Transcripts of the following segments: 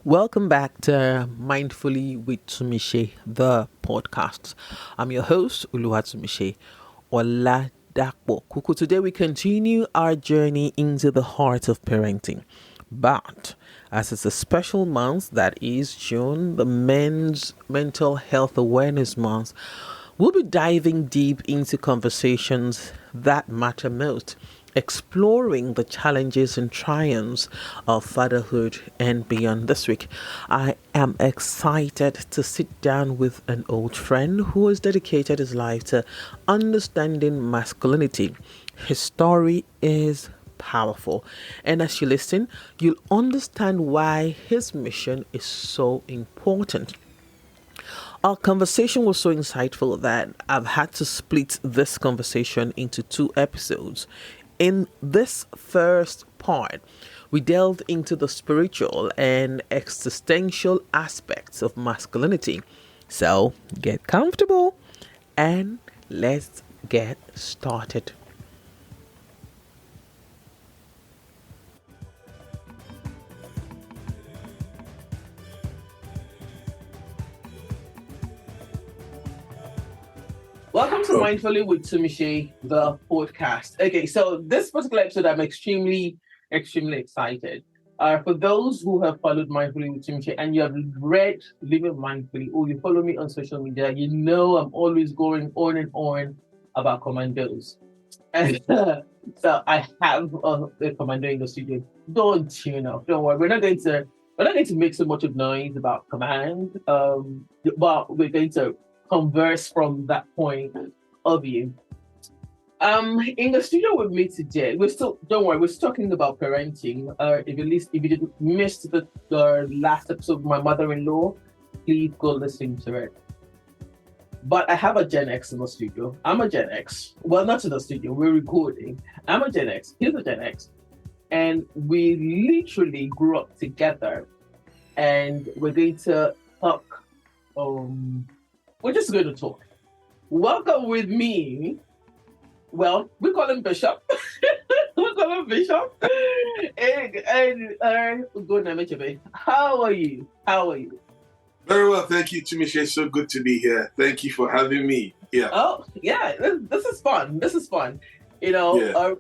Welcome back to Mindfully with Tumishe, the podcast. I'm your host, Uluwatumishe Oladapo Kuku. Today we continue our journey into the heart of parenting. But as it's a special month that is June, the Men's Mental Health Awareness Month, we'll be diving deep into conversations that matter most, exploring the challenges and triumphs of fatherhood and beyond. This week, I am excited to sit down with an old friend who has dedicated his life to understanding masculinity. His story is powerful, and as you listen, you'll understand why his mission is so important. Our conversation was so insightful that I've had to split this conversation into two episodes. In this first part, we delved into the spiritual and existential aspects of masculinity. So get comfortable and let's get started. Welcome to Mindfully with Tumishe, the podcast. Okay, so this particular episode, I'm extremely excited. For those who have followed Mindfully with Tumishe and you have read Living Mindfully, or you follow me on social media, you know I'm always going on and on about commandos. And so I have a commando in the studio. Don't tune up. Don't worry. We're not going to make so much of noise about command. But we're going to converse from that point of view. In the studio with me today, we're still talking about parenting. If you didn't miss the last episode of my mother-in-law, please go listen to it. But I have a Gen X in the studio. I'm a Gen X. Well, not in the studio, we're recording. I'm a Gen X, he's a Gen X. And we literally grew up together. And we're going to talk, we're just going to talk. Welcome with me. Well, we call him Bishop. We call him Bishop. And Ugonna Emechebe. How are you? Very well, thank you, Tumishe. It's so good to be here. Thank you for having me. Yeah. Oh, yeah. This is fun. You know,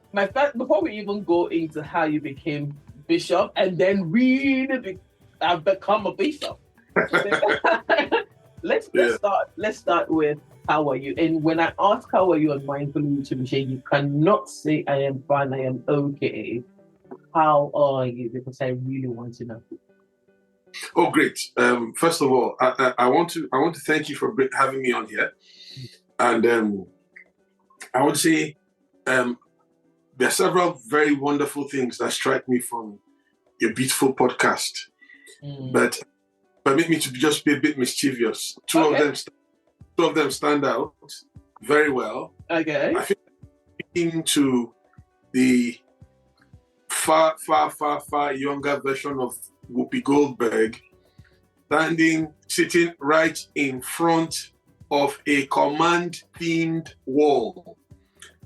before we even go into how you became Bishop and then really have become a Bishop. Let's start with how are you? And when I ask how are you on Mindfully with Tumishe, you cannot say I am fine, I am okay. How are you? Because I really want to know. Oh, great. First of all, I want to thank you for having me on here. And I would say there are several very wonderful things that strike me from your beautiful podcast. But permit me to just be a bit mischievous. Two of them stand out very well. Okay. I think speaking to the far younger version of Whoopi Goldberg, sitting right in front of a command-themed wall.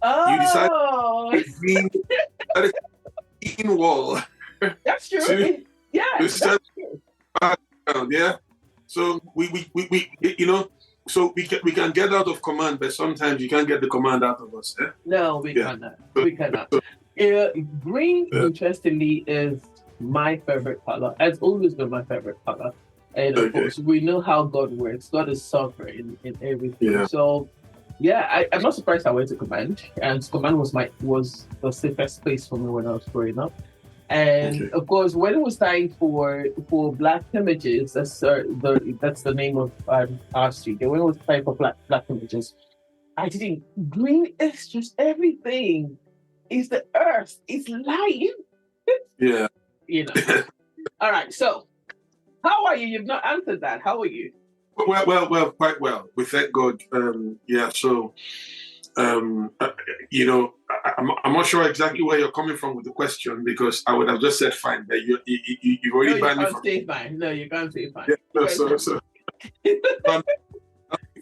Oh! You decided to be in wall. That's true. That's true. Yeah. So we you know, so we can get out of command, but sometimes you can't get the command out of us. No, we cannot. We cannot. Green, interestingly, is my favorite color. It's always been my favorite color. And of course, we know how God works. God is sovereign in everything. Yeah. So, I'm not surprised I went to command. And command was the safest place for me when I was growing up. And of course, when it was time for Black Images, that's the name of our studio. When it was time for Black Images, I didn't. Green is just everything. It's the earth. It's life. Yeah. You know. All right. So, how are you? You've not answered that. How are you? Well, quite well. We thank God. So, you know, I'm not sure exactly where you're coming from with the question, because I would have just said fine, but you've already banned me from. No, you can't say fine. Yeah, so we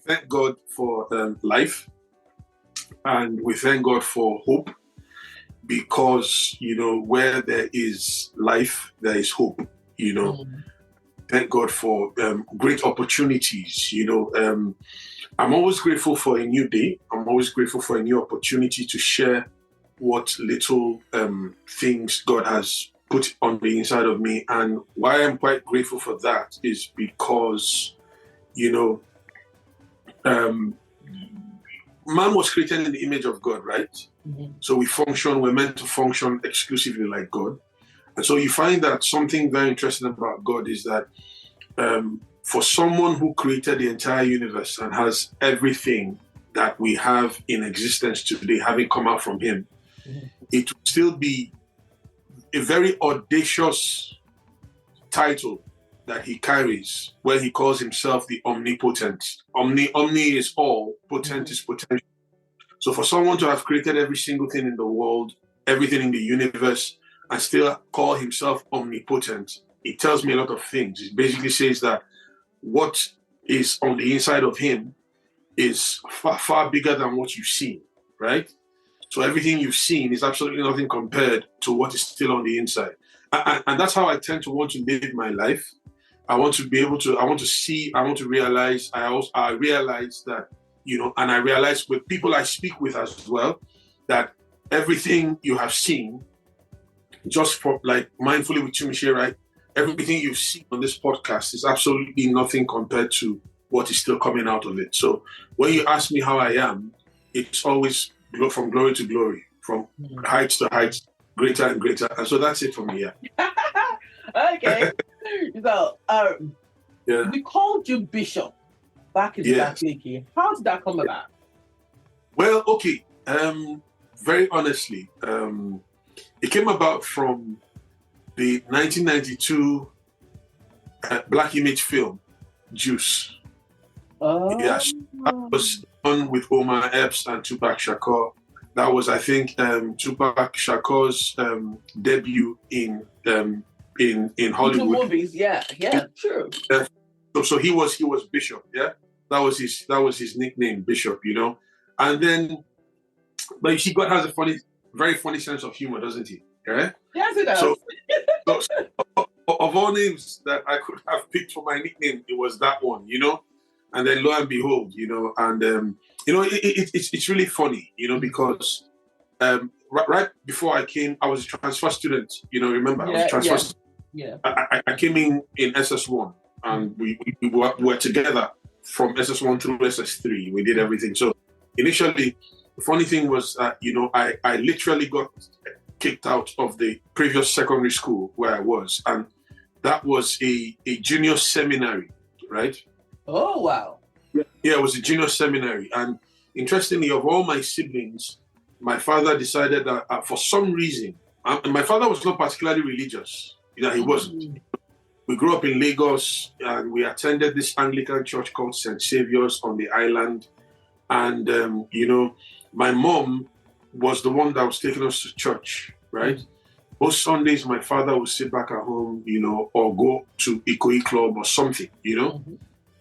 thank God for life, and we thank God for hope, because, you know, where there is life, there is hope, you know. thank God for great opportunities. I'm always grateful for a new day. I'm always grateful for a new opportunity to share what little things God has put on the inside of me. And why I'm quite grateful for that is because, man was created in the image of God, right? Mm-hmm. So we're meant to function exclusively like God. And so you find that something very interesting about God is that for someone who created the entire universe and has everything that we have in existence today, having come out from him, it would still be a very audacious title that he carries, where he calls himself the omnipotent. Omni is all, potent is potential. So for someone to have created every single thing in the world, everything in the universe, and still call himself omnipotent, it tells me a lot of things. It basically says that what is on the inside of him is far, far bigger than what you've seen, right? So everything you've seen is absolutely nothing compared to what is still on the inside. And that's how I tend to want to live my life. I want to realize, I realize that, and I realize with people I speak with as well, that everything you have seen, just for like mindfully with Tumishe, right? Everything you've seen on this podcast is absolutely nothing compared to what is still coming out of it. So when you ask me how I am, it's always from glory to glory, from heights to heights, greater and greater. And so that's it for me, yeah. Okay. So, we called you Bishop back in the day. How did that come about? Well, okay. Very honestly, it came about from the 1992 Black Image film, Juice. Oh. Yes, that was done with Omar, Epps, and Tupac Shakur. That was, I think, Tupac Shakur's debut in Hollywood. Movies, yeah, true. So he was Bishop, yeah. That was his nickname, Bishop, And then, but you see, God has a very funny sense of humor, doesn't he? Yeah. Yes, it does. So of all names that I could have picked for my nickname, it was that one, And then lo and behold, and it's really funny, because right before I came, I was a transfer student. Remember, I was a transfer student. Yeah. I came in SS1, and we were together from SS1 through SS3. We did everything. So initially, the funny thing was that, I literally got kicked out of the previous secondary school where I was, and that was a junior seminary, right? Oh, wow. Yeah, it was a junior seminary. And interestingly, of all my siblings, my father decided that for some reason, and my father was not particularly religious, he wasn't. We grew up in Lagos, and we attended this Anglican church called St. Saviour's on the island. And, my mom was the one that was taking us to church, right? Most Sundays, my father would sit back at home, or go to Ikoyi Club or something,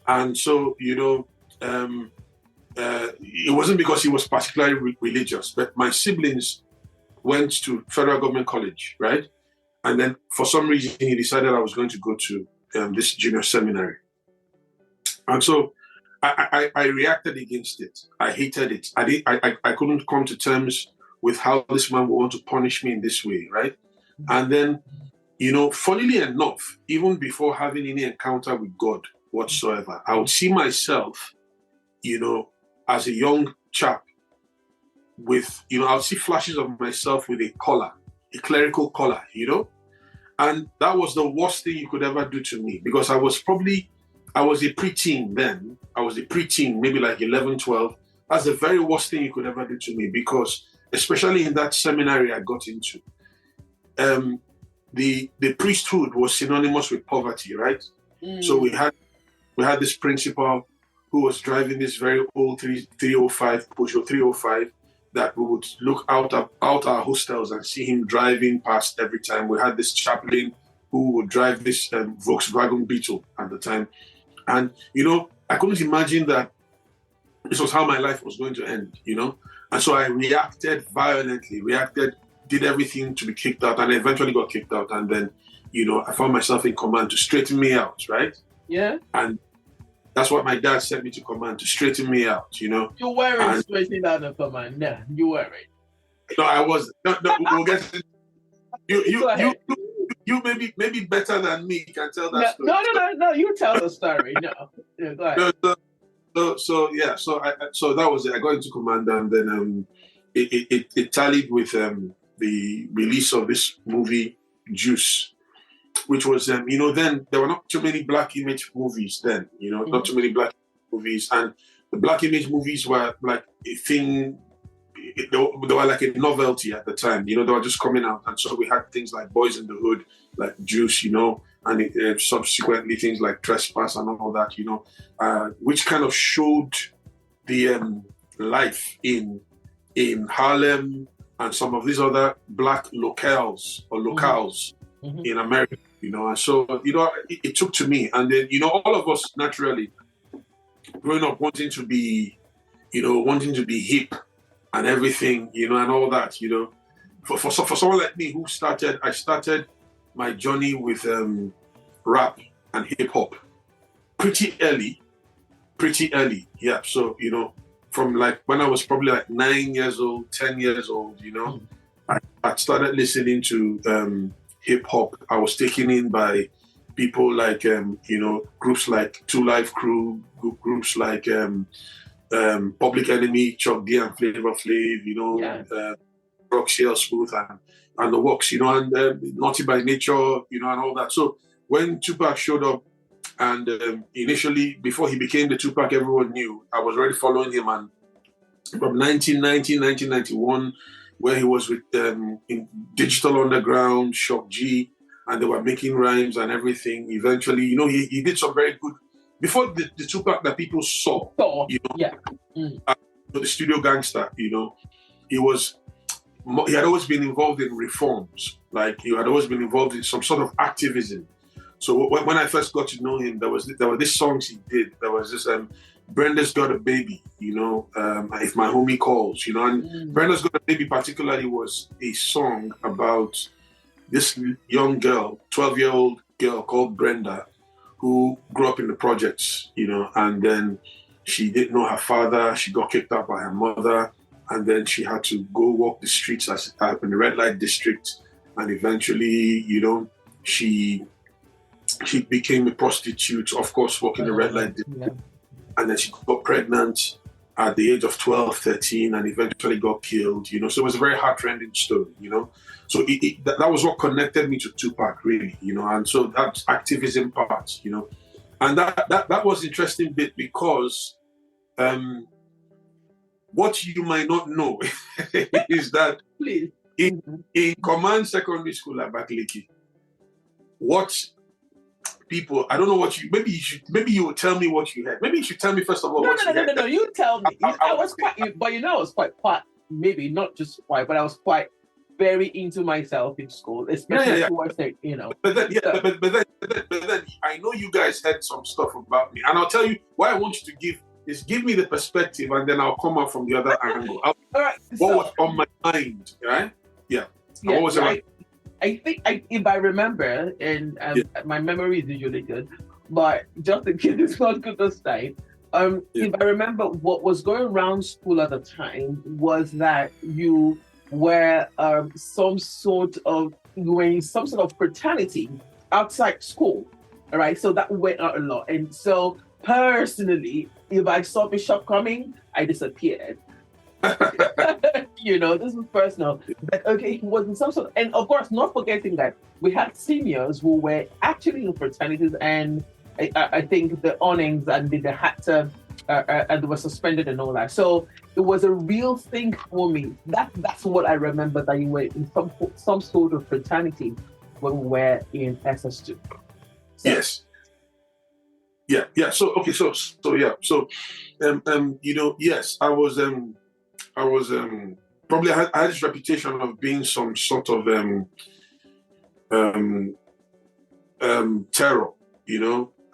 And so, it wasn't because he was particularly religious, but my siblings went to federal government college, right? And then for some reason, he decided I was going to go to this junior seminary. And so I reacted against it. I hated it. I couldn't come to terms with how this man would want to punish me in this way, right? And then, funnily enough, even before having any encounter with God whatsoever, I would see myself, as a young chap with, I'll see flashes of myself with a collar, a clerical collar, And that was the worst thing you could ever do to me, because I was a preteen then. I was a preteen, maybe like 11, 12. That's the very worst thing you could ever do to me, because especially in that seminary I got into, the priesthood was synonymous with poverty, right? So we had this principal who was driving this very old 305 Peugeot 305 that we would look out our hostels and see him driving past every time. We had this chaplain who would drive this Volkswagen Beetle at the time. And, I couldn't imagine that this was how my life was going to end, And so I reacted violently, did everything to be kicked out, and eventually got kicked out. And then I found myself in command to straighten me out, right? Yeah. And that's what my dad sent me to command, to straighten me out, You weren't straightening out the command. No, you weren't. No, I wasn't. No, we'll get to you maybe better than me can tell that story. No, you tell the story. No. Go ahead. So that was it. I got into command, and then it tallied with the release of this movie Juice, which was then there were not too many black image movies then, not too many black movies, and the black image movies were like a thing. They were like a novelty at the time, they were just coming out, and so we had things like Boys in the Hood, like Juice, and subsequently things like Trespass and all that, which kind of showed the life in Harlem and some of these other black locales in America, and so it took to me, and then all of us naturally growing up wanting to be hip and everything, and all that, for someone like me I started my journey with rap and hip hop pretty early. Yeah. So, from like when I was probably like 9 years old, 10 years old, I started listening to hip hop. I was taken in by people like, groups like Two Live Crew, groups like Public Enemy, Chuck D and Flavor Flav, Roxy Smooth and the works, and Naughty by Nature, and all that. So when Tupac showed up, and initially, before he became the Tupac everyone knew, I was already following him, and from 1991, where he was with in Digital Underground, Shock G, and they were making rhymes and everything. Eventually, he did some very good, before the Tupac that people saw, the studio gangster, he had always been involved in reforms, like he had always been involved in some sort of activism. So when I first got to know him, there were these songs he did. There was this Brenda's Got a Baby, If My Homie Calls, and Brenda's Got a Baby particularly was a song about this young girl, 12-year-old girl called Brenda, who grew up in the projects, and then she didn't know her father. She got kicked out by her mother, and then she had to go walk the streets in the red light district, and eventually, she became a prostitute, of course, working the red light district, and then she got pregnant at the age of 12, 13, and eventually got killed, so it was a very heart-rending story, So that was what connected me to Tupac, really, and so that activism part, and that was interesting bit because what you might not know is that in Command Secondary School at Abakaliki, what people, I don't know what maybe you will tell me what you had. Maybe you should tell me first of all No, you tell me. I was quite, maybe not just quite, but I was quite very into myself in school, especially towards the, But then I know you guys had some stuff about me, and I'll tell you why I want you to give me the perspective, and then I'll come out from the other angle. All right. What was on my mind, right? Yeah. What was it? I think if I remember, and my memory is usually good, but just in case it's not good this time, if I remember, what was going around school at the time was that you were in some sort of fraternity outside school, all right? So that went out a lot. And so personally, if I saw Bishop coming, I disappeared. This is personal. But okay, he was in some sort of, and of course, not forgetting that we had seniors who were actually in fraternities, and I think the awnings and they had to, and they were suspended and all that. So it was a real thing for me. That's what I remember, that you were in some sort of fraternity when we were in SS2. So, yes. Yeah. So okay. So yes, I was probably I had this reputation of being some sort of terror,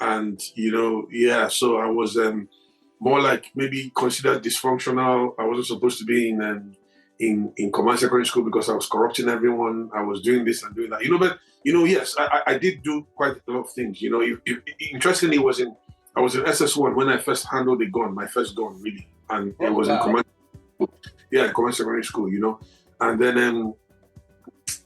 and so I was more like maybe considered dysfunctional. I wasn't supposed to be in in command secondary school because I was corrupting everyone. I was doing this and doing that. But yes, I did do quite a lot of things. Interestingly, I was in SS1 when I first handled a gun, my first gun really, and it was in command. Yeah, in command secondary school. And then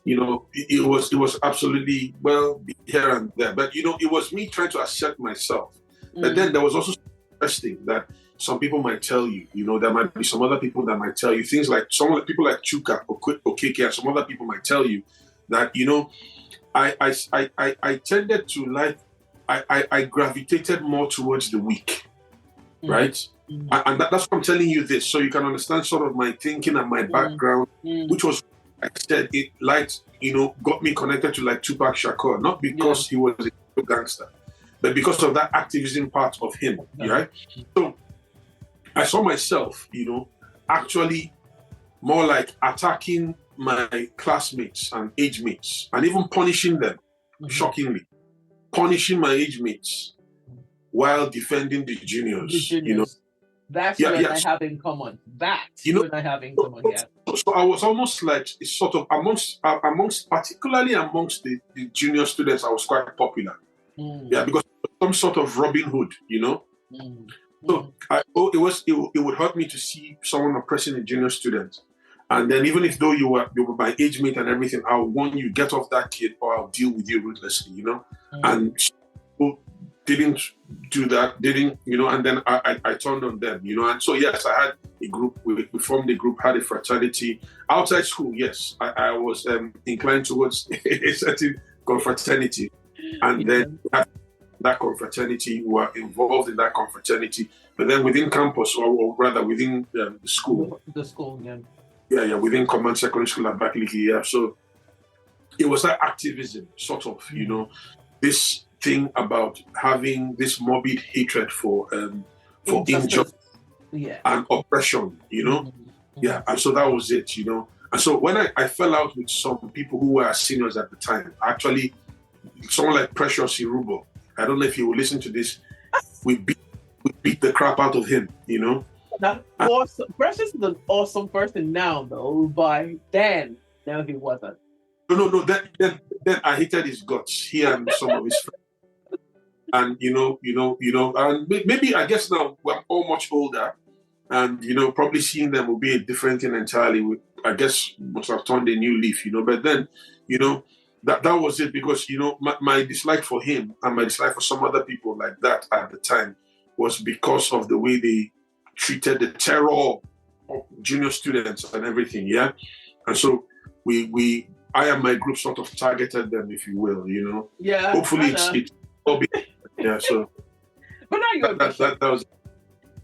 it was absolutely well here and there, but it was me trying to accept myself. But then there was also interesting that some people might tell you, there might be some other people that might tell you things like people like Tupac or Okeke, and some other people might tell you that I tended to I gravitated more towards the weak, right? And that's why I'm telling you this, so you can understand sort of my thinking and my background, which was, like I said, it got me connected to like Tupac Shakur, not because he was a gangster, but because of that activism part of him, right? So I saw myself, actually more like attacking my classmates and age mates and even punishing them, shockingly. Punishing my age mates while defending the juniors. That's what I have in common. What I have in common, yeah. So I was almost like sort of particularly amongst the junior students, I was quite popular. Yeah, because some sort of Robin Hood, So it would hurt me to see someone oppressing a junior student. And then even if though you were my age mate and everything, I'll warn you, get off that kid or I'll deal with you ruthlessly, And people didn't do that, and then I turned on them, and so yes, I had a group, we formed a group, had a fraternity. Outside school, yes, I was inclined towards a certain confraternity, and then that confraternity, we were involved in that confraternity, but then within campus, or rather within the school. The school, yeah. Yeah, within command secondary school at Bakaliki, yeah. So it was that activism, sort of, this thing about having this morbid hatred for injustice and oppression, Yeah, and so that was it, And so when I fell out with some people who were seniors at the time, actually, someone like Precious Irubo, I don't know if you will listen to this, we beat the crap out of him, Awesome. Precious is an awesome person now, though, but then, no, he wasn't. No. Then I hated his guts. He and some of his friends, and and maybe I guess now we're all much older, and probably seeing them will be a different thing entirely. I guess must have turned a new leaf, But then, that was it, because my dislike for him and my dislike for some other people like that at the time was because of the way they treated the terror of junior students and everything, yeah. And so I and my group sort of targeted them, if you will, Yeah. Hopefully it's yeah. So, but now that was.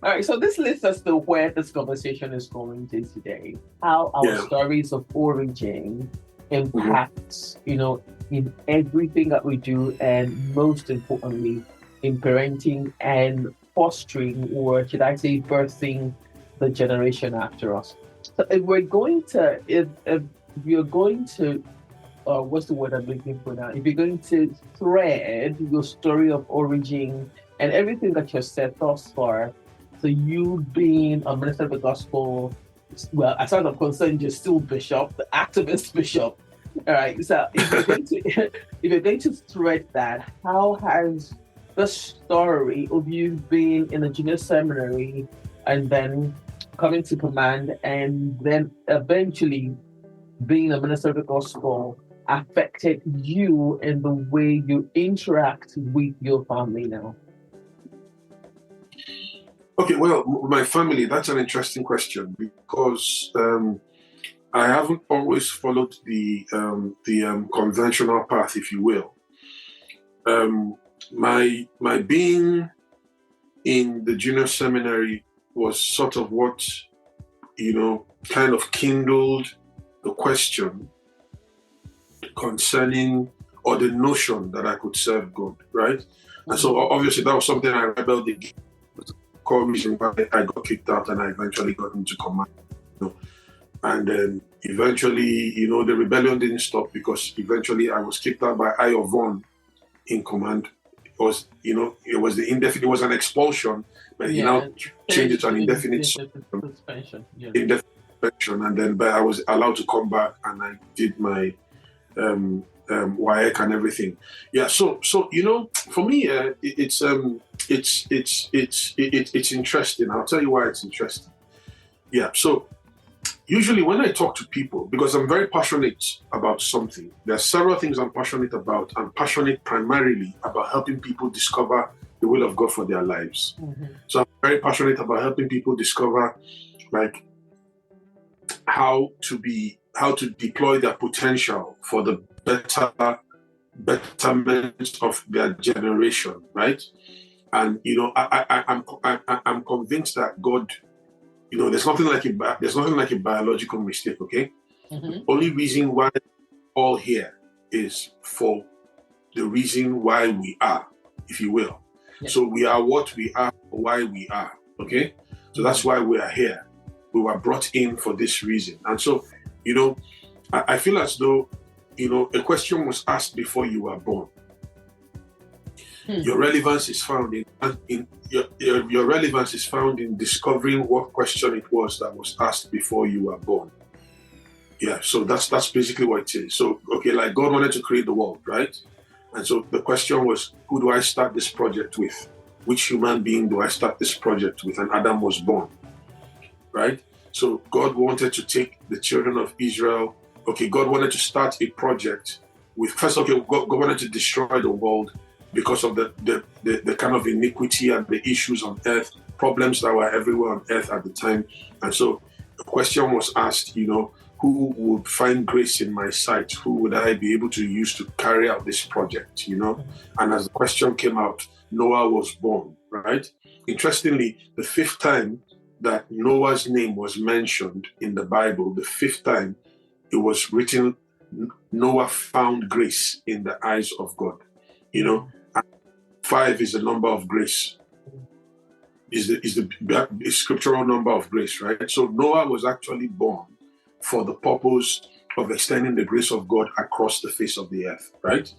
All right. So this leads us to where this conversation is going to today. How our stories of origin impacts, in everything that we do, and most importantly, in parenting and fostering, or should I say, birthing the generation after us. So if you're going to, what's the word I'm looking for now? If you're going to thread your story of origin and everything that you've said thus far, so you being a minister of the gospel, well, as far as I'm concerned, you're still bishop, the activist bishop. All right. So if you're going to thread that, how has the story of you being in a junior seminary and then coming to command and then eventually being a minister of the gospel affected you in the way you interact with your family now? Okay, well, my family, that's an interesting question, because I haven't always followed the conventional path, if you will. My being in the junior seminary was sort of what, kind of kindled the question concerning, or the notion that I could serve God, right? And so obviously that was something I rebelled against. Core reason why I got kicked out and I eventually got into command. And then eventually, the rebellion didn't stop, because eventually I was kicked out by I of one in command. It was, it was the indefinite, it was an expulsion, but he now changed it to an indefinite suspension. Indefinite suspension, and then but I was allowed to come back, and I did my WAEC and everything. Yeah. So for me, it's interesting. I'll tell you why it's interesting. Yeah. So usually when I talk to people, because I'm very passionate about something, there are several things I'm passionate about. I'm passionate primarily about helping people discover the will of God for their lives. Mm-hmm. So I'm very passionate about helping people discover like how to deploy their potential for the betterment of their generation, right? And I'm convinced that God, there's nothing like a biological mistake, okay? Mm-hmm. The only reason why we're all here is for the reason why we are, if you will. Yeah. So we are what we are, why we are, okay? So that's why we are here. We were brought in for this reason. And so, I feel as though, a question was asked before you were born. Your relevance is found in your relevance is found in discovering what question it was that was asked before you were born. Yeah, so that's basically what it is. So, okay, like God wanted to create the world, right? And so the question was, who do I start this project with? Which human being do I start this project with? And Adam was born, right? So God wanted to take the children of Israel. Okay, God wanted to start a project with, first, okay, God wanted to destroy the world because of the kind of iniquity and the issues on earth, problems that were everywhere on earth at the time. And so the question was asked, who would find grace in my sight? Who would I be able to use to carry out this project, And as the question came out, Noah was born, right? Interestingly, the fifth time that Noah's name was mentioned in the Bible, the fifth time it was written, Noah found grace in the eyes of God, And 5 is the number of grace, is the scriptural number of grace, right? So Noah was actually born for the purpose of extending the grace of God across the face of the earth, right?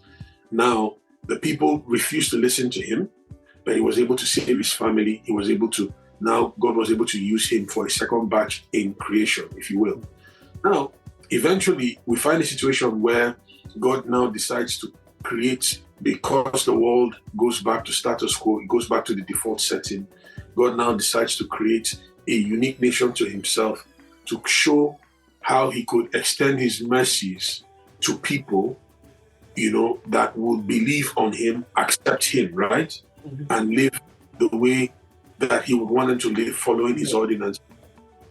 Now, the people refused to listen to him, but he was able to save his family. God was able to use him for a second batch in creation, if you will. Now, eventually, we find a situation where God now decides to create, because the world goes back to status quo, it goes back to the default setting. God now decides to create a unique nation to himself to show how he could extend his mercies to people, that would believe on him, accept him, right? Mm-hmm. And live the way that he would want them to live, following his ordinance.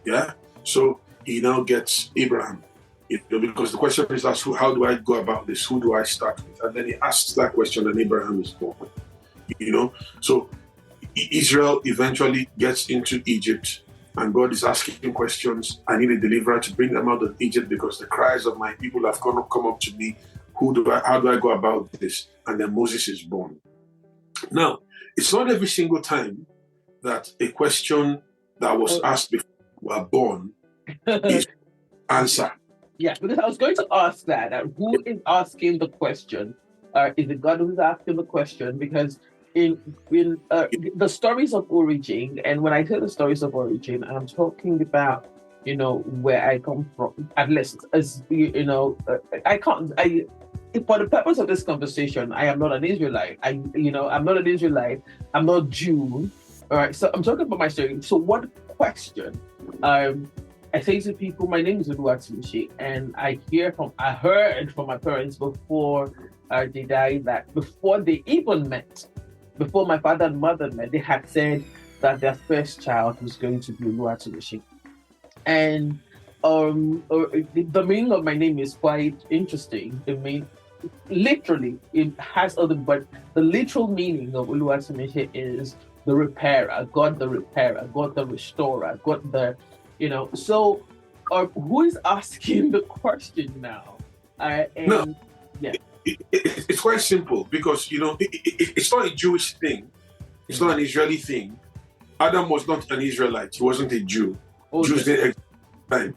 Yeah? So he now gets Abraham, because the question is asked, how do I go about this? Who do I start with? And then he asks that question, and Abraham is born. So Israel eventually gets into Egypt, and God is asking him questions. I need a deliverer to bring them out of Egypt because the cries of my people have come up to me. How do I go about this? And then Moses is born. Now, it's not every single time that a question that was asked before you were born is answered. Yeah, because I was going to ask that. Who is asking the question? Is it God who's asking the question? Because in the stories of origin, and when I tell the stories of origin, I'm talking about, where I come from, at least, as for the purpose of this conversation, I am not an Israelite. I'm not an Israelite. I'm not Jew. All right. So I'm talking about my story. So what question? I say to people, my name is Ugonna Emechebe, and I heard from my parents before they died that before they even met, before my father and mother met, they had said that their first child was going to be Ugonna Emechebe. And the meaning of my name is quite interesting. Literally, it has but the literal meaning of Ugonna Emechebe is the repairer, God the repairer, God the restorer, God the, So, who is asking the question now? It's quite simple because it's not a Jewish thing. It's not an Israeli thing. Adam was not an Israelite. He wasn't a Jew. Jews didn't exist in his time.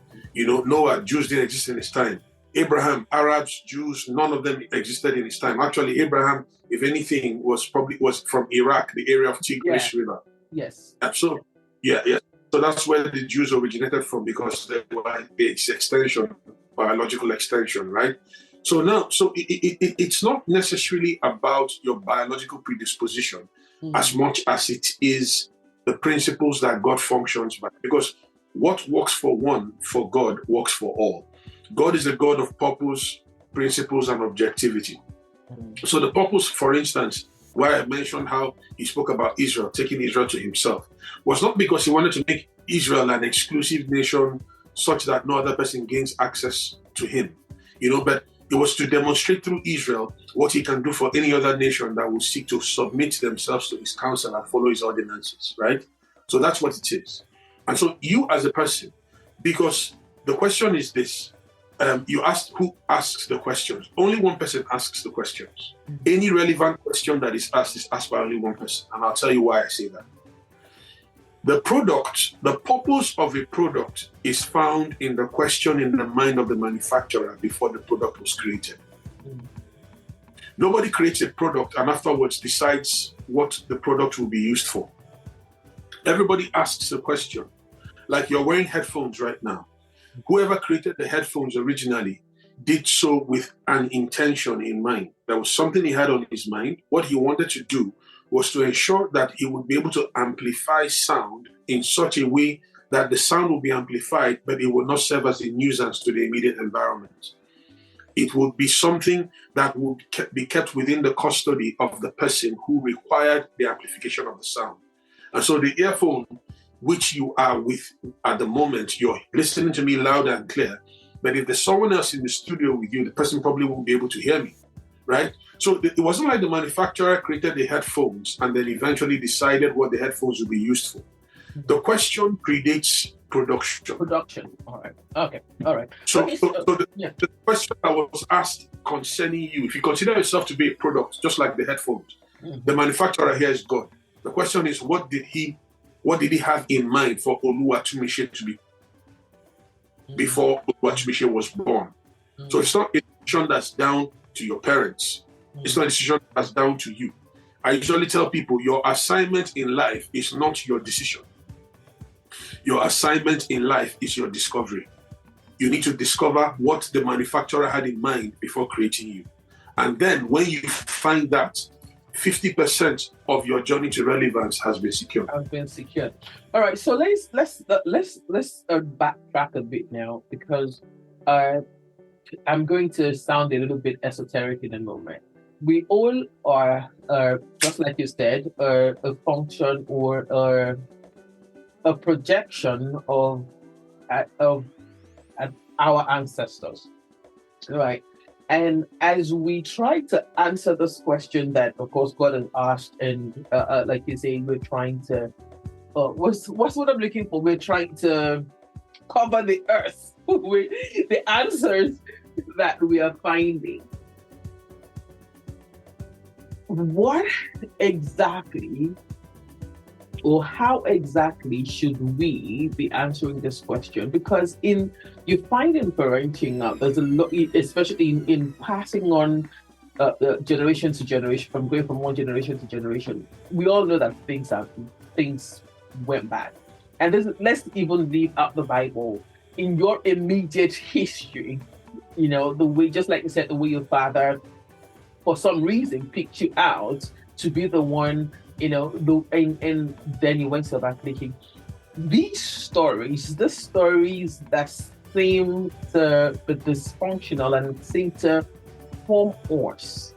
Noah, Jews didn't exist in his time. Abraham, Arabs, Jews, none of them existed in his time. Actually, Abraham, if anything, was from Iraq, the area of Tigris River. Yes. So, yeah. So that's where the Jews originated from, because they were its extension, biological extension, right? So now, it's not necessarily about your biological predisposition as much as it is the principles that God functions by. Because what works for one, for God, works for all. God is a God of purpose, principles, and objectivity. So the purpose, for instance, why I mentioned how he spoke about Israel, taking Israel to himself, was not because he wanted to make Israel an exclusive nation such that no other person gains access to him, but it was to demonstrate through Israel what he can do for any other nation that will seek to submit themselves to his counsel and follow his ordinances, right? So that's what it is. And so you as a person, because the question is this, you asked who asks the questions. Only one person asks the questions. Any relevant question that is asked by only one person. And I'll tell you why I say that. The purpose of a product is found in the question in the mind of the manufacturer before the product was created. Nobody creates a product and afterwards decides what the product will be used for. Everybody asks a question. Like you're wearing headphones right now. Whoever created the headphones originally did so with an intention in mind. There was something he had on his mind. What he wanted to do was to ensure that he would be able to amplify sound in such a way that the sound will be amplified, but it will not serve as a nuisance to the immediate environment. It would be something that would be kept within the custody of the person who required the amplification of the sound. And so the earphone, which you are with at the moment, you're listening to me loud and clear, but if there's someone else in the studio with you, the person probably won't be able to hear me, right? So it wasn't like the manufacturer created the headphones and then eventually decided what the headphones would be used for. The question predates production. All right. Okay. All right. So the question that was asked concerning you, if you consider yourself to be a product, just like the headphones, the manufacturer here is God. The question is, what did he have in mind for Oluwatumishe to be before Oluwatumishe was born? So it's not a decision that's down to your parents. It's not a decision that's down to you. I usually tell people your assignment in life is not your decision. Your assignment in life is your discovery. You need to discover what the manufacturer had in mind before creating you. And then when you find that, 50% of your journey to relevance has been secured. All right, so let's backtrack a bit now, because I'm going to sound a little bit esoteric in a moment. We all are, just like you said, a function or a projection of our ancestors, right? And as we try to answer this question that, of course, God has asked, and like you say, we're trying to, what's what I'm looking for? We're trying to cover the earth with the answers that we are finding. What exactly, or how exactly should we be answering this question? Because you find in parenting, there's a lot, especially in passing on generation to generation, from going from one generation to generation. We all know that things went bad, and let's even leave out the Bible. In your immediate history, the way, just like you said, the way your father, for some reason, picked you out to be the one. And then you went to back thinking, the stories that seem to be dysfunctional and seem to form us,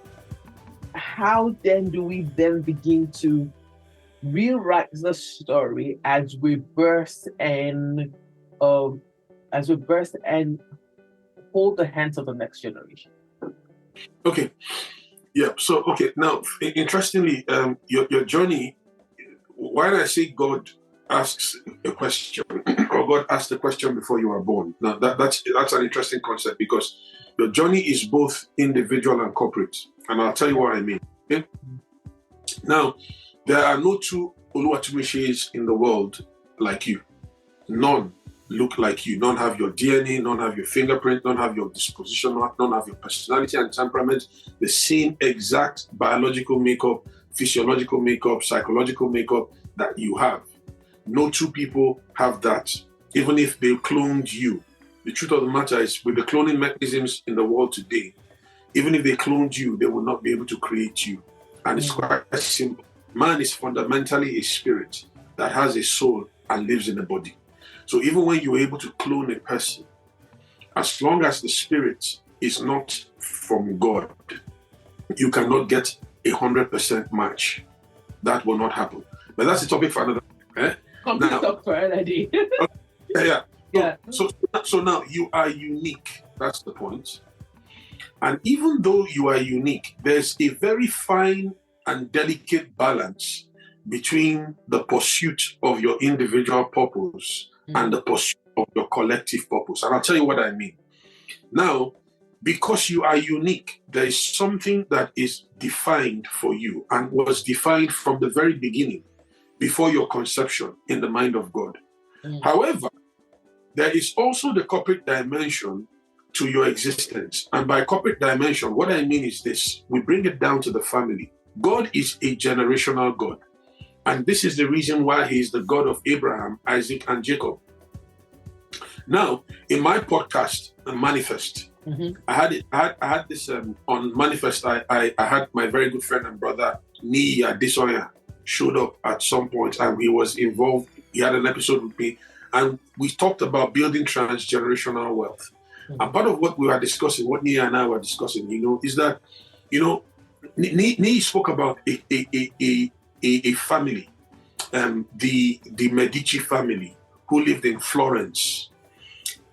how then do we then begin to rewrite the story as we burst and hold the hands of the next generation? Okay. Yeah. So, now, interestingly, your journey, why did I say God asks a question, or God asked the question before you were born? Now, that's an interesting concept, because your journey is both individual and corporate. And I'll tell you what I mean. Okay? Now, there are no two Oluwatumishes in the world like you. None look like you. None have your DNA, none have your fingerprint, none have your disposition, none have your personality and temperament, the same exact biological makeup, physiological makeup, psychological makeup that you have. No two people have that, even if they cloned you. The truth of the matter is, with the cloning mechanisms in the world today, even if they cloned you, they will not be able to create you. And it's quite simple. Man is fundamentally a spirit that has a soul and lives in a body. So even when you're able to clone a person, as long as the spirit is not from God, you cannot get 100% match. That will not happen. But that's the topic for another. Complete talk for another day. Yeah. So now you are unique. That's the point. And even though you are unique, there's a very fine and delicate balance between the pursuit of your individual purpose and the pursuit of your collective purpose. And I'll tell you what I mean. Now, because you are unique, there is something that is defined for you and was defined from the very beginning, before your conception in the mind of God. However, there is also the corporate dimension to your existence. And by corporate dimension, what I mean is this. We bring it down to the family. God is a generational God. And this is the reason why he is the God of Abraham, Isaac, and Jacob. Now, in my podcast, Manifest, I had this on Manifest. I had my very good friend and brother, Nia Disoya, showed up at some point, and he was involved. He had an episode with me, and we talked about building transgenerational wealth. And part of what we were discussing, what Nia and I were discussing, is that, Nia spoke about a family, the Medici family, who lived in Florence.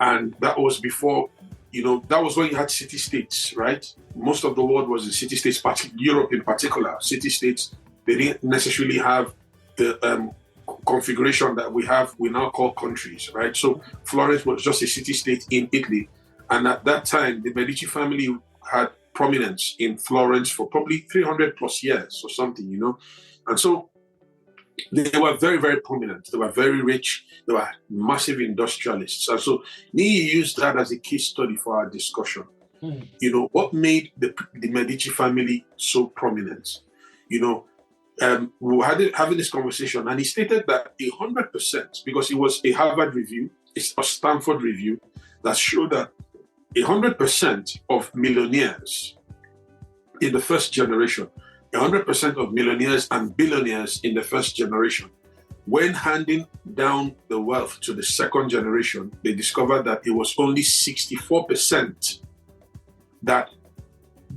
And that was before, that was when you had city-states, right? Most of the world was in city-states, Europe in particular. City-states, they didn't necessarily have the configuration that we now call countries, right? So Florence was just a city-state in Italy. And at that time, the Medici family had prominence in Florence for probably 300 plus years or something, And so they were very, very prominent. They were very rich. They were massive industrialists. And so Nia used that as a case study for our discussion. What made the Medici family so prominent? We were having this conversation, and he stated that 100%, because it was a Harvard review, it's a Stanford review, that showed that 100% of millionaires in the first generation, 100% of millionaires and billionaires in the first generation, when handing down the wealth to the second generation, they discovered that it was only 64% that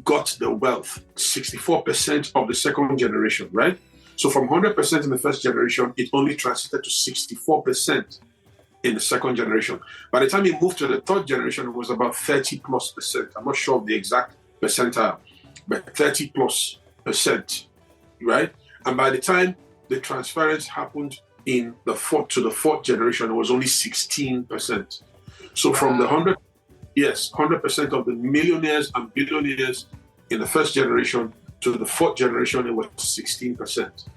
got the wealth, 64% of the second generation, right? So from 100% in the first generation, it only translated to 64% in the second generation. By the time it moved to the third generation, it was about 30+%. I'm not sure of the exact percentile, but 30+%, right? And by the time the transference happened to the fourth generation, it was only 16%. So from the 100% of the millionaires and billionaires in the first generation to the fourth generation, it was 16%.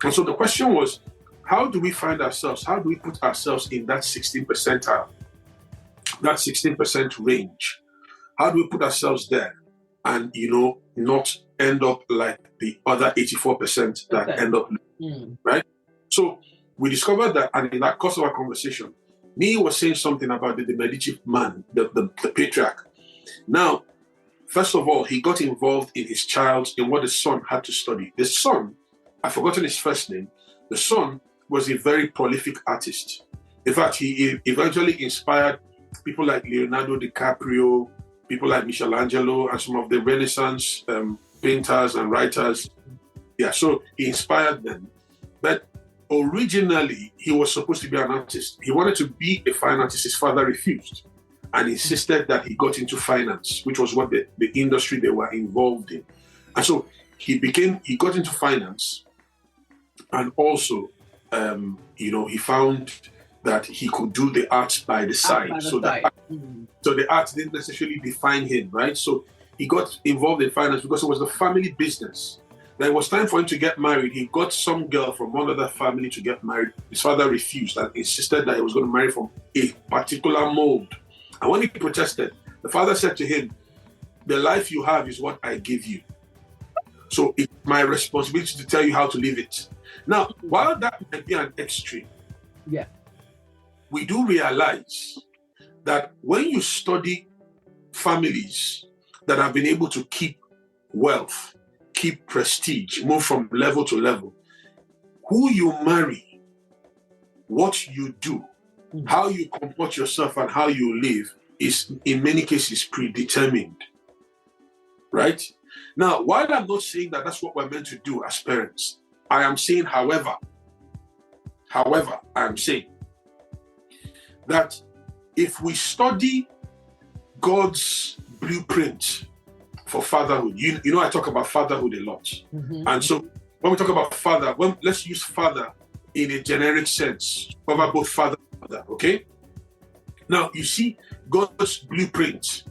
And so the question was, how do we find ourselves? How do we put ourselves in that 16 percentile, that 16% range? How do we put ourselves there and, not end up like the other 84% that end up, right? So we discovered that, and in that course of our conversation, Nia was saying something about the Medici man, the patriarch. Now, first of all, he got involved in in what the son had to study. The son, I've forgotten his first name, the son was a very prolific artist. In fact, he eventually inspired people like Leonardo DiCaprio, people like Michelangelo, and some of the Renaissance painters and writers. Yeah, so he inspired them. But originally, he was supposed to be an artist. He wanted to be a fine artist. His father refused and insisted that he got into finance, which was what the industry they were involved in. And so he got into finance, and also, he found that he could do the art by the side. So the art didn't necessarily define him, right? So he got involved in finance because it was the family business. Then it was time for him to get married. He got some girl from one other family to get married. His father refused and insisted that he was going to marry from a particular mold. And when he protested, the father said to him, "The life you have is what I give you. So it's my responsibility to tell you how to live it." Now, while that might be an extreme, Yeah. we do realize that when you study families that have been able to keep wealth, keep prestige, move from level to level, who you marry, what you do, how you comport yourself and how you live is in many cases predetermined, right? Now, while I'm not saying that that's what we're meant to do as parents, I am saying, however, I'm saying that if we study God's blueprint for fatherhood, you know, I talk about fatherhood a lot. And so when we talk about father, let's use father in a generic sense, cover both father and mother, okay? Now, you see God's blueprint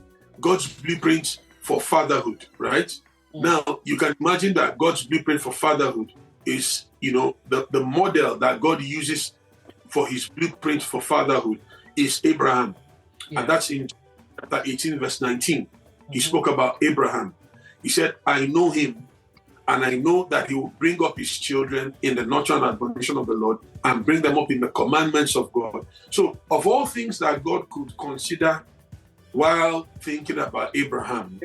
for fatherhood, right? Now, you can imagine that God's blueprint for fatherhood is, you know, the model that God uses for his blueprint for fatherhood is Abraham. And that's in chapter 18, verse 19. He spoke about Abraham. He said, I know him, and I know that he will bring up his children in the nurture and admonition of the Lord and bring them up in the commandments of God. So, of all things that God could consider while thinking about Abraham,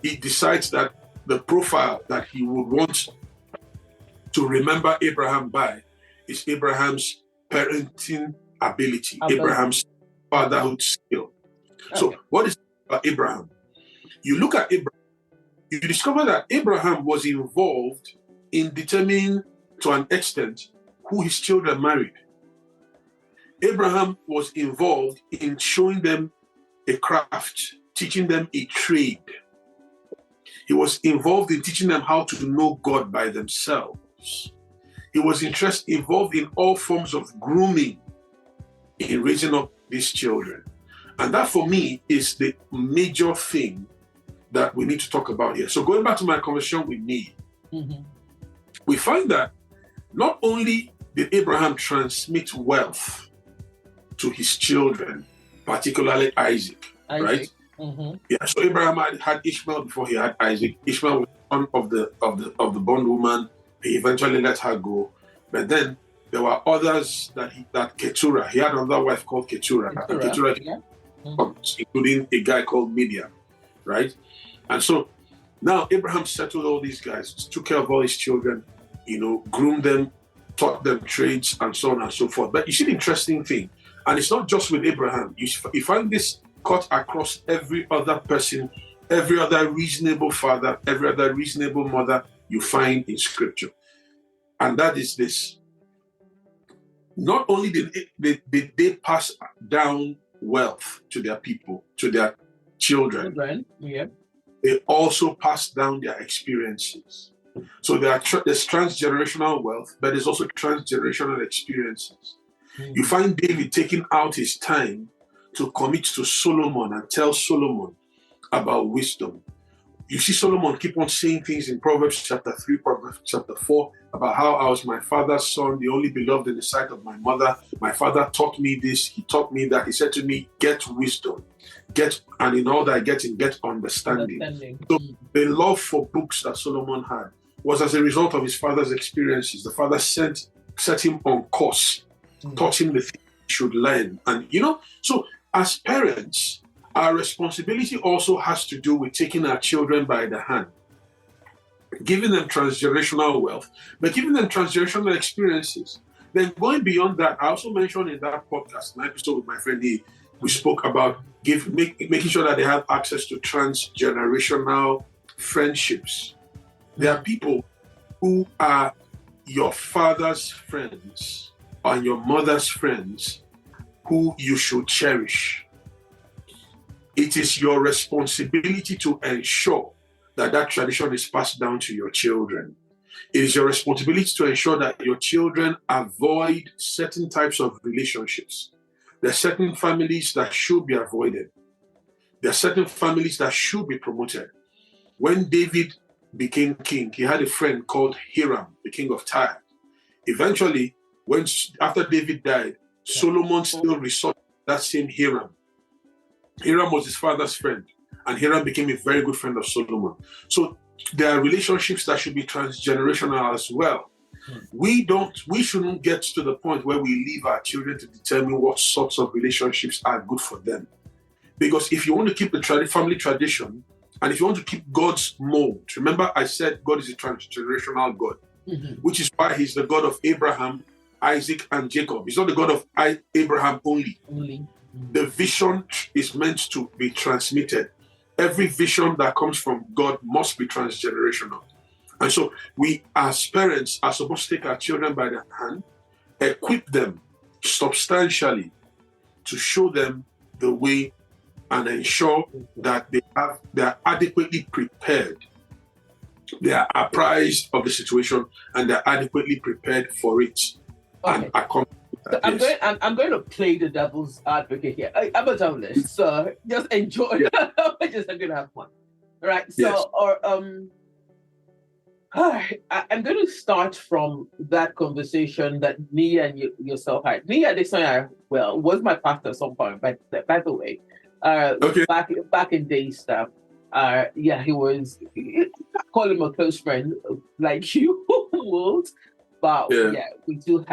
he decides that the profile that he would want to remember Abraham by is Abraham's parenting ability, Abraham's fatherhood skill. So what is about Abraham? You look at Abraham, you discover that Abraham was involved in determining to an extent who his children married. Abraham was involved in showing them a craft, teaching them a trade. He was involved in teaching them how to know God by themselves. He was involved in all forms of grooming in raising up these children. And that, for me, is the major thing that we need to talk about here. So going back to my conversation with Nii, we find that not only did Abraham transmit wealth to his children, particularly Isaac. Right? Yeah. So Abraham had Ishmael before he had Isaac. Ishmael was son of the bondwoman. He eventually let her go. But then there were others that Keturah. He had another wife called Keturah. Including a guy called Midian, right? And so now Abraham settled all these guys, took care of all his children, you know, groomed them, taught them trades, and so on and so forth. But you see the interesting thing, and it's not just with Abraham. You find this cut across every other person, every other reasonable father, every other reasonable mother you find in Scripture. And that is this. Not only did they pass down wealth to their people, to their children, they also pass down their experiences. So there's transgenerational wealth, but there's also transgenerational experiences. You find David taking out his time to commit to Solomon and tell Solomon about wisdom. You see Solomon keep on saying things in Proverbs chapter 3, Proverbs chapter 4, about how I was my father's son, the only beloved in the sight of my mother. My father taught me this, he taught me that. He said to me, get wisdom, and in all that getting, get understanding. So the love for books that Solomon had was as a result of his father's experiences. The father set him on course, taught him the things he should learn. And, you know, so as parents, our responsibility also has to do with taking our children by the hand, giving them transgenerational wealth, but giving them transgenerational experiences. Then going beyond that, I also mentioned in that podcast, an episode with my friend Nii, we spoke about making sure that they have access to transgenerational friendships. There are people who are your father's friends and your mother's friends who you should cherish. It is your responsibility to ensure that tradition is passed down to your children. It is your responsibility to ensure that your children avoid certain types of relationships. There are certain families that should be avoided. There are certain families that should be promoted. When David became king, he had a friend called Hiram, the king of Tyre. Eventually, after David died, Solomon still resorted to that same Hiram. Hiram was his father's friend, and Hiram became a very good friend of Solomon. So there are relationships that should be transgenerational as well. We shouldn't get to the point where we leave our children to determine what sorts of relationships are good for them. Because if you want to keep the family tradition, and if you want to keep God's mold, remember I said God is a transgenerational God, which is why he's the God of Abraham, Isaac, and Jacob. He's not the God of Abraham only. The vision is meant to be transmitted. Every vision that comes from God must be transgenerational. And so we as parents are supposed to take our children by the hand, equip them substantially to show them the way and ensure that they are adequately prepared. They are apprised of the situation and they're adequately prepared for it. Okay. So I'm going to play the devil's advocate here. I'm a journalist, so just enjoy. Yeah. Just I'm going to have fun. All right. So, I'm going to start from that conversation that Nia and yourself had. Nia Desanya, was my pastor at some point, by the way. Back in day stuff. He was. I call him a close friend, like you would. But we do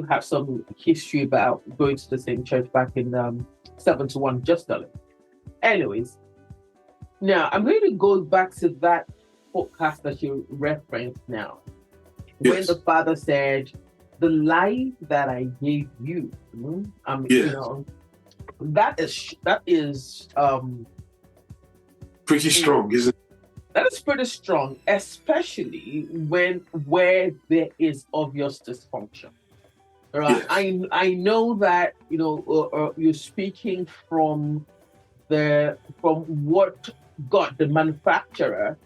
have some history about going to the same church back in 7-1, just telling. Anyways, now I'm going to go back to that podcast that you referenced now. When the father said, "The life that I gave you," that is pretty strong, isn't it? That is pretty strong, especially where there is obvious dysfunction. Right? Yes. I know that you're speaking from what God, the manufacturer,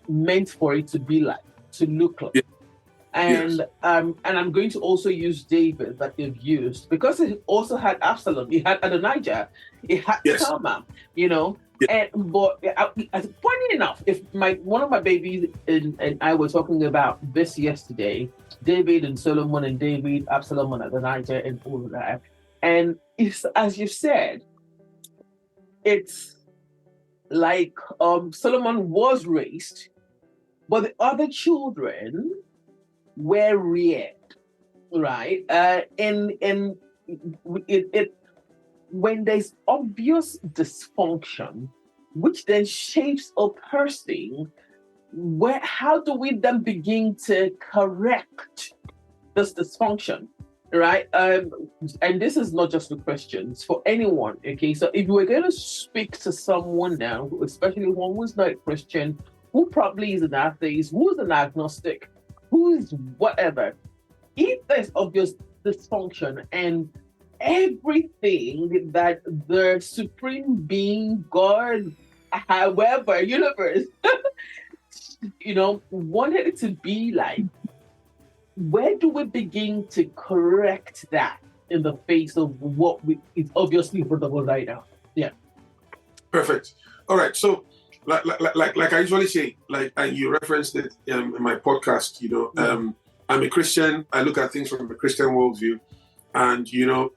meant for it to be like, to look like. Yeah. And I'm going to also use David that they've used because it also had Absalom, it had Adonijah, it had Tamar, But funny enough, if one of my babies and I were talking about this yesterday, David and Solomon and David, Absalom and Adonijah and all of that, and it's as you said, it's like Solomon was raised, but the other children were reared, right? And it when there's obvious dysfunction, which then shapes a person, how do we then begin to correct this dysfunction, right? And this is not just for Christians, for anyone, okay? So if we're going to speak to someone now, especially one who's not a Christian, who probably is an atheist, who's an agnostic, who's whatever, if there's obvious dysfunction and everything that the supreme being, God, however, universe, wanted it to be like, where do we begin to correct that in the face of what is obviously visible right now? Yeah. Perfect. All right. So, like I usually say, and you referenced it in my podcast, I'm a Christian. I look at things from a Christian worldview. And,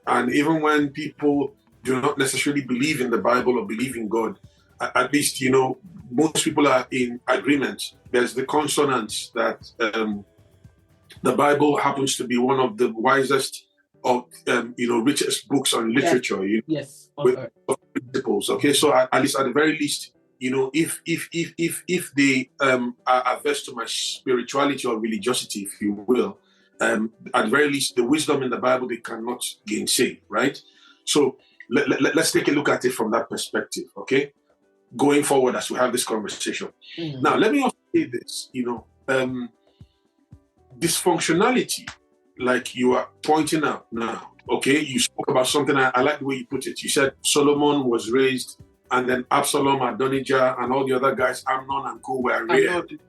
and even when people do not necessarily believe in the Bible or believe in God, at least, most people are in agreement. There's the consonance that the Bible happens to be one of the wisest of, richest books on literature, with principles. Okay, so at least at the very least, if they are averse to my spirituality or religiosity, if you will, at the very least, the wisdom in the Bible they cannot gainsay, right? So let's take a look at it from that perspective, okay? Going forward as we have this conversation. Mm-hmm. Now, let me also say this, dysfunctionality, like you are pointing out now, okay? You spoke about something, I like the way you put it. You said Solomon was raised, and then Absalom, Adonijah, and all the other guys, Amnon and co were reared.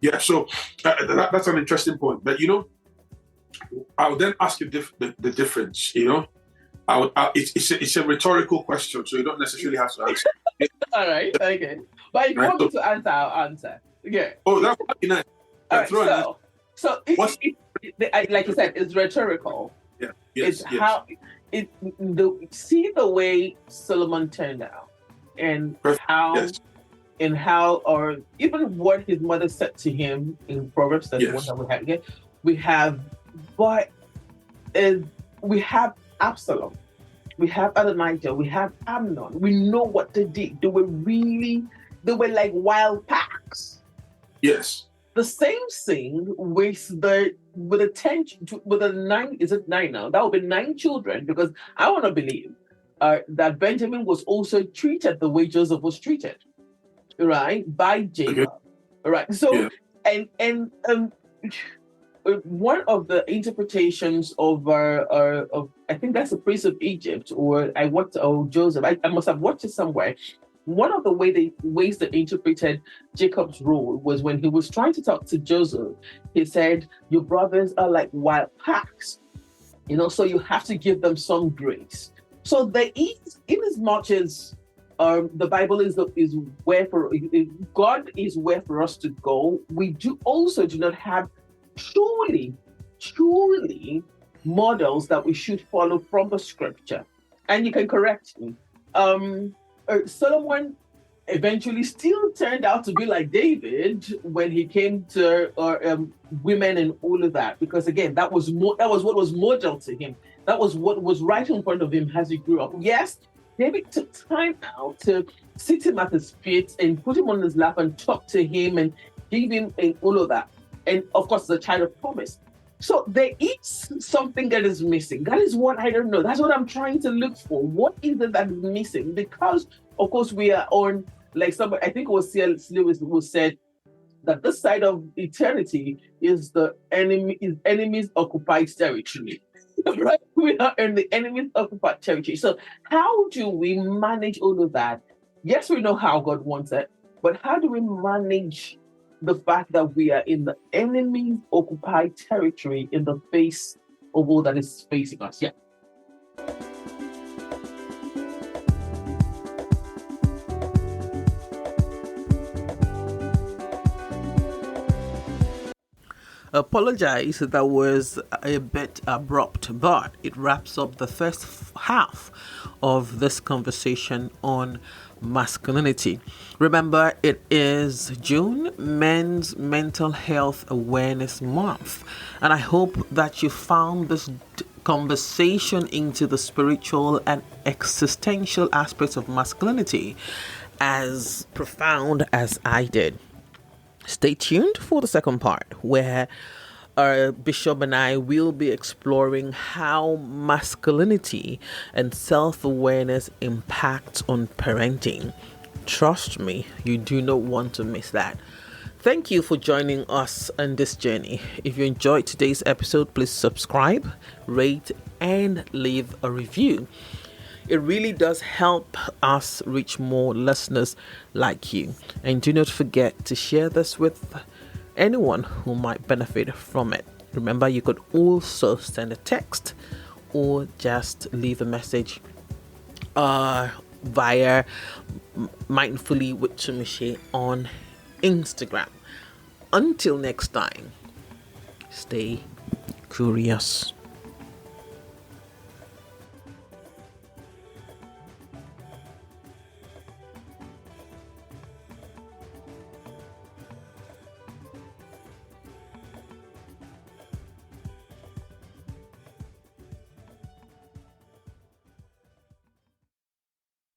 Yeah, so that's an interesting point. But, I would then ask you the difference, it's a rhetorical question, so you don't necessarily have to answer. All right, okay. But if you want me to answer, I'll answer. Yeah. Oh, that's nice. All right, so like you said, it's rhetorical. Yeah. Yes. How see the way Solomon turned out and how in how, or even what his mother said to him in Proverbs. That's one Yes. that we have again. We have, but we have Absalom, we have Adonijah, we have Amnon. We know what they did. They were like wild packs. Yes. The same thing with the 9, is it 9 now? That would be 9 children, because I want to believe that Benjamin was also treated the way Joseph was treated, right, by Jacob, right? So, Yeah. and one of the interpretations of I think that's the Prince of Egypt, or Joseph. I must have watched it somewhere. One of the ways they interpreted Jacob's role was when he was trying to talk to Joseph. He said, "Your brothers are like wild packs, so you have to give them some grace." So there is, in as much as the Bible is where for God is where for us to go, we do not have truly models that we should follow from the scripture. And you can correct me. Solomon eventually still turned out to be like David when he came to women and all of that, because again, that was what was modeled to him. That was what was right in front of him as he grew up. Yes, David took time out to sit him at his feet and put him on his lap and talk to him and give him and all of that. And of course, the child of promise. So there is something that is missing. That is what I don't know. That's what I'm trying to look for. What is it that is missing? Because, of course, we are on, like somebody, I think it was C.S. Lewis who said that this side of eternity is enemy's occupied territory. Right? We are in the enemy's occupied territory. So how do we manage all of that? Yes, we know how God wants it, but how do we manage the fact that we are in the enemy's occupied territory in the face of all that is facing us? Yeah. Apologize, that was a bit abrupt, but it wraps up the first half of this conversation on masculinity. Remember, it is June, Men's Mental Health Awareness Month, and I hope that you found this conversation into the spiritual and existential aspects of masculinity as profound as I did. Stay tuned for the second part, where our Bishop and I will be exploring how masculinity and self-awareness impact on parenting. Trust me, you do not want to miss that. Thank you for joining us on this journey. If you enjoyed today's episode, please subscribe, rate, and leave a review. It really does help us reach more listeners like you. And do not forget to share this with anyone who might benefit from it. Remember, you could also send a text or just leave a message via Mindfully with Tumishe on Instagram. Until next time, stay curious.